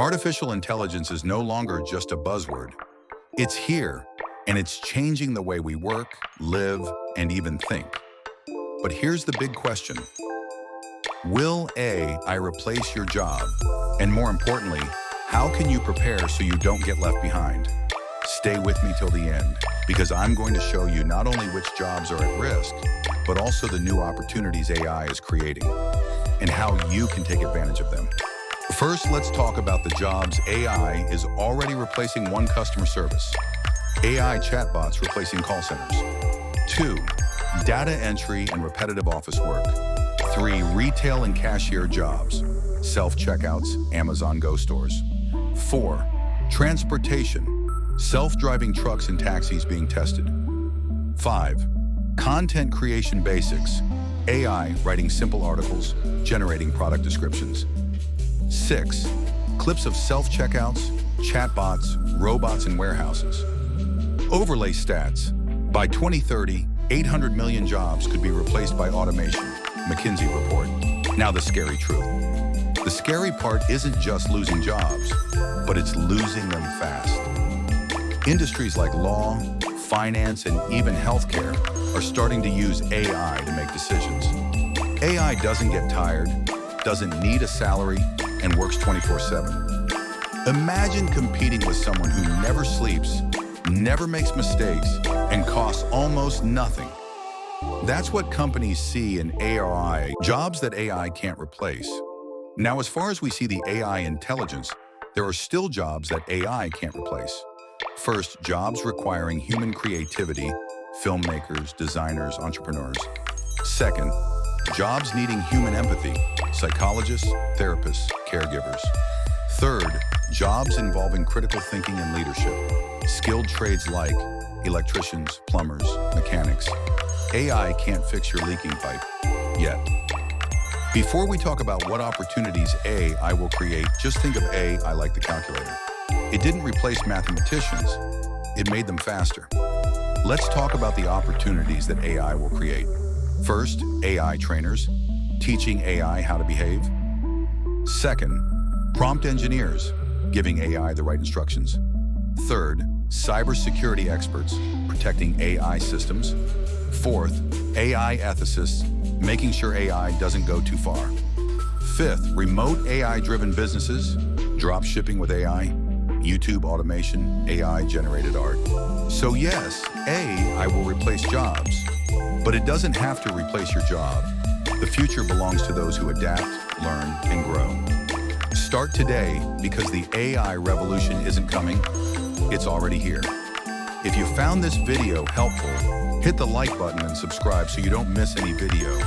Artificial intelligence is no longer just a buzzword. It's here, and it's changing the way we work, live, and even think. But here's the big question. Will AI replace your job? And more importantly, how can you prepare so you don't get left behind? Stay with me till the end, because I'm going to show you not only which jobs are at risk, but also the new opportunities AI is creating, and how you can take advantage of them. First, let's talk about the jobs AI is already replacing. 1. Customer service. AI chatbots replacing call centers. 2. Data entry and repetitive office work. 3. Retail and cashier jobs. Self-checkouts, Amazon Go stores. 4. Transportation. Self-driving trucks and taxis being tested. 5. Content creation basics. AI writing simple articles, generating product descriptions. 6. Clips of self-checkouts, chatbots, robots in warehouses. Overlay stats. By 2030, 800 million jobs could be replaced by automation. McKinsey report. Now the scary truth. The scary part isn't just losing jobs, but it's losing them fast. Industries like law, finance, and even healthcare are starting to use AI to make decisions. AI doesn't get tired, doesn't need a salary, and works 24/7. Imagine competing with someone who never sleeps, never makes mistakes, and costs almost nothing. That's what companies see in AI, jobs that AI can't replace. Now, as far as we see the AI intelligence, there are still jobs that AI can't replace. First, jobs requiring human creativity, filmmakers, designers, entrepreneurs. Second, jobs needing human empathy, psychologists, therapists, caregivers. Third, jobs involving critical thinking and leadership, skilled trades like electricians, plumbers, mechanics. AI can't fix your leaking pipe, yet. Before we talk about what opportunities AI will create, just think of AI like the calculator. It didn't replace mathematicians, it made them faster. Let's talk about the opportunities that AI will create. First, AI trainers, teaching AI how to behave. Second, prompt engineers, giving AI the right instructions. Third, cybersecurity experts, protecting AI systems. Fourth, AI ethicists, making sure AI doesn't go too far. Fifth, remote AI-driven businesses, drop shipping with AI, YouTube automation, AI-generated art. So yes, AI will replace jobs, but it doesn't have to replace your job. The future belongs to those who adapt, learn, and grow. Start today, because the AI revolution isn't coming, it's already here. If you found this video helpful, hit the like button and subscribe so you don't miss any video.